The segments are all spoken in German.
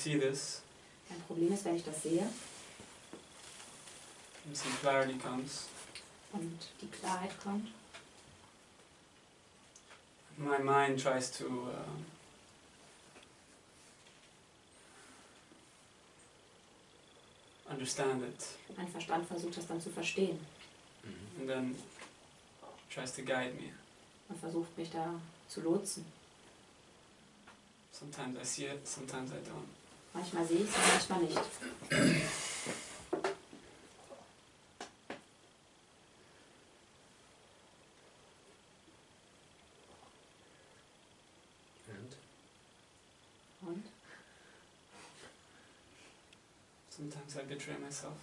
see this, Ein Problem ist, wenn ich das sehe and some clarity comes, und die Klarheit kommt, my mind tries to understand it, mein Verstand versucht das dann zu verstehen and then tries to guide me. und versucht mich da zu lotsen. Sometimes I see it, sometimes I don't. Manchmal sehe ich es und manchmal nicht. Und Sometimes I betray myself.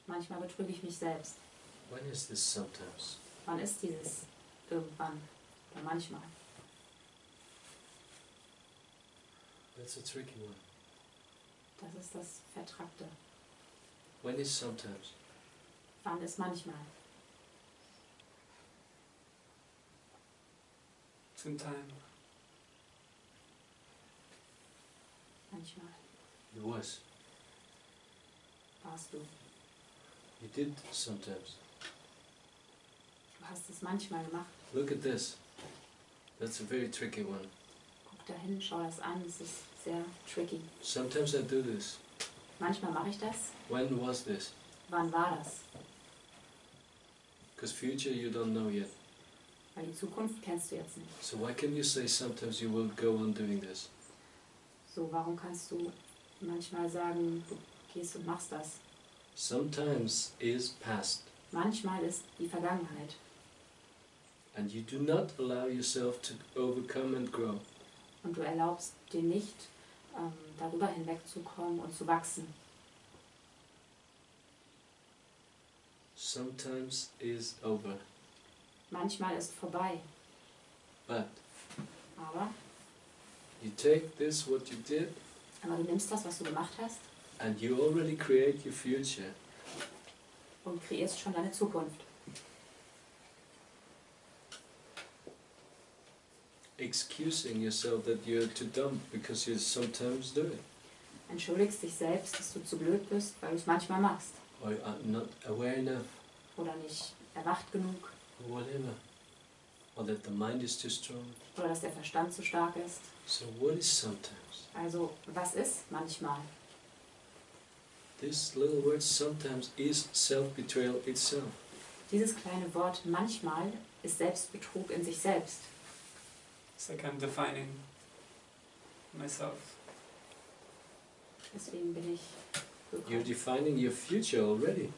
manchmal betrüge ich mich selbst. When is this sometimes? Wann ist dieses irgendwann oder manchmal? That's a tricky one. Das ist das Vertrackte. When is sometimes? Wann ist manchmal? It's in time. Manchmal It was. warst du. You did sometimes. Du hast es manchmal gemacht. Look at this. That's a very tricky one. Guck dahin, schau das an, es ist sehr tricky. Sometimes I do this. Manchmal mache ich das. When was this? Wann war das? Because future you don't know yet. Weil die Zukunft kennst du jetzt nicht. So why can you say sometimes you will go on doing this? So, warum kannst du manchmal sagen, du gehst und machst das? Sometimes is past. Manchmal ist die Vergangenheit. And you do not allow yourself to overcome and grow. Und du erlaubst dir nicht, darüber hinwegzukommen und zu wachsen. Sometimes is over. Manchmal ist vorbei. But Aber you take this, what you did, du nimmst das, was du gemacht hast, and you already create your future. und kreierst schon deine Zukunft. Excusing yourself that you're too dumb because you sometimes do it. Entschuldigst dich selbst, dass du zu blöd bist, weil du es manchmal machst. Or are not aware enough, Oder nicht erwacht genug. or whatever. Or that the mind is too strong. Oder dass der Verstand zu stark ist. So what is sometimes? Also, was ist manchmal? This little word sometimes is self-betrayal itself. Dieses kleine Wort manchmal ist Selbstbetrug in sich selbst. It's like I'm defining myself. Deswegen bin ich You're defining your future already.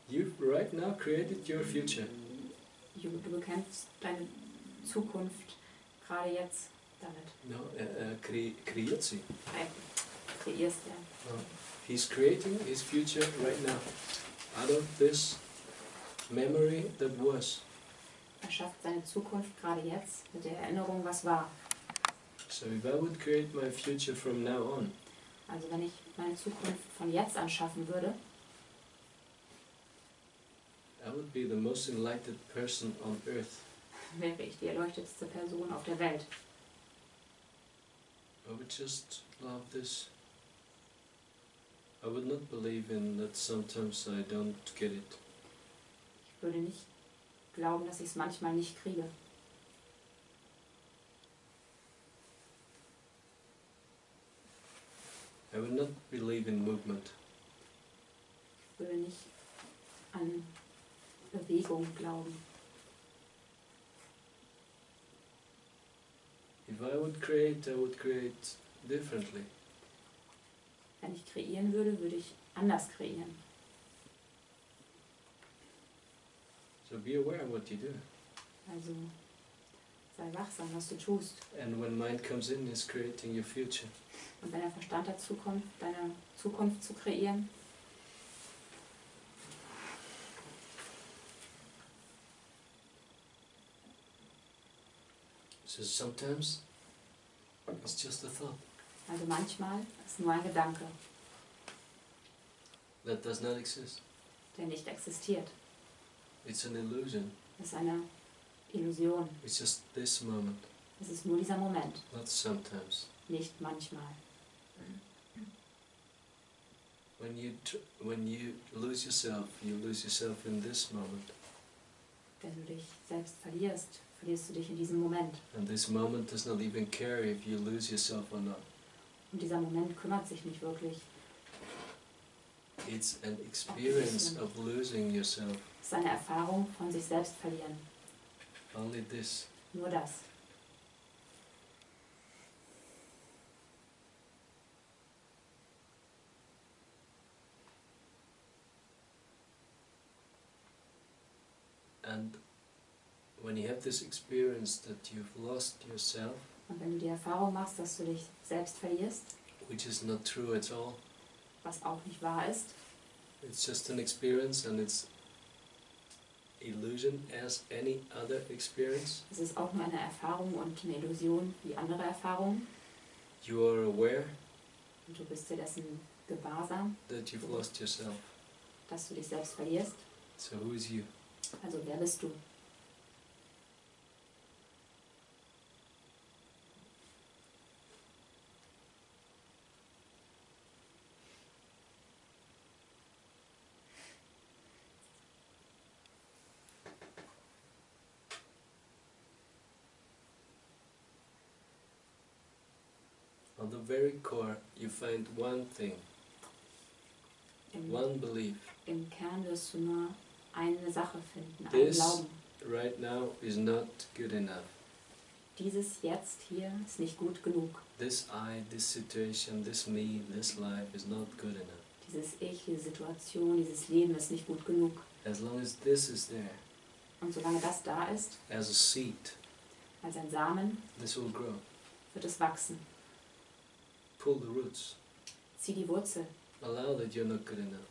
You've right now created your future. Du bekennst deine Zukunft gerade jetzt damit. No, kreiert sie. Kreierst ja. He's creating his future right now. Out of this memory that was. Er schafft seine Zukunft gerade jetzt mit der Erinnerung, was war. So if I would create my future from now on, Also wenn ich meine Zukunft von jetzt an schaffen würde, I would be the most enlightened person on earth. wäre ich die erleuchtetste Person auf der Welt. I would just love this. I would not believe in that sometimes I don't get it. Ich würde nicht glauben, dass ich es manchmal nicht kriege. I would not believe in movement. Ich würde nicht an Bewegung glauben. If I would create differently. Wenn ich kreieren würde, würde ich anders kreieren. So be aware of what you do. Also sei wachsam, was du tust. And when mind comes in, is creating your future. Und wenn der Verstand dazu kommt, deine Zukunft zu kreieren, So sometimes it's just a thought also manchmal ist nur ein Gedanke, that does not exist. der nicht existiert. It's an illusion. Es ist eine Illusion. It's just this moment, Es ist nur dieser Moment, not sometimes. nicht manchmal. When you lose yourself in this moment. Wenn du dich selbst verlierst, verlierst du dich in diesem Moment. And this moment does not even care if you lose yourself or not. Und dieser Moment kümmert sich nicht wirklich. It's an experience of losing yourself. Es ist eine Erfahrung von sich selbst verlieren. Only this. Nur das. And when you have this experience that you've lost yourself, Und wenn du die Erfahrung machst, dass du dich selbst verlierst, which is not true at all, was auch nicht wahr ist, it's just an experience and it's illusion as any other experience. es ist auch nur eine Erfahrung und eine Illusion wie andere Erfahrungen. You are aware Und du bist dir dessen gewahrsam, that you've lost yourself. dass du dich selbst verlierst. So who is you? Also wer bist du? On the very core, you find one thing, one belief. Im Kern wirst du nur eine Sache finden, einen This Glauben. right now is not good enough. Dieses Jetzt hier ist nicht gut genug. This I, this situation, this me, this life is not good enough. Dieses Ich, diese Situation, dieses Leben ist nicht gut genug. As long as this is there, Und solange das da ist, as a seed, als ein Samen, this will grow. wird es wachsen. Pull the roots. Zieh die Wurzel. Allow that you're not good enough.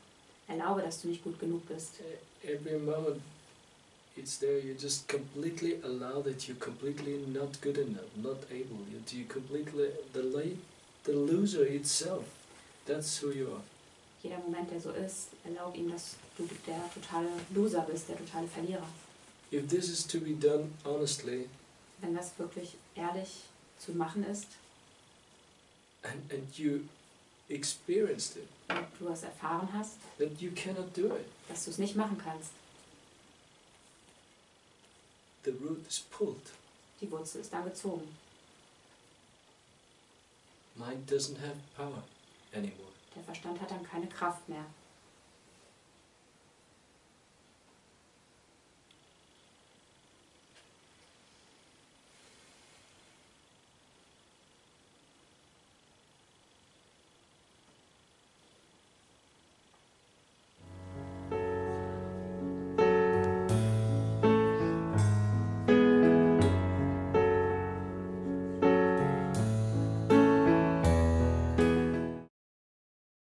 Erlaube, dass du nicht gut genug bist. Every moment it's there, you just completely allow that you're completely not good enough, not able. You completely, the loser itself, that's who you are. Jeder Moment, der so ist, erlaube ihm, dass du der totale Loser bist, der totale Verlierer. If this is to be done honestly, Wenn das wirklich ehrlich zu machen ist and you experienced it, und du es erfahren hast, that you cannot do it. dass du es nicht machen kannst, The root is pulled. die Wurzel ist dann gezogen. Mind doesn't have power anymore. Der Verstand hat dann keine Kraft mehr.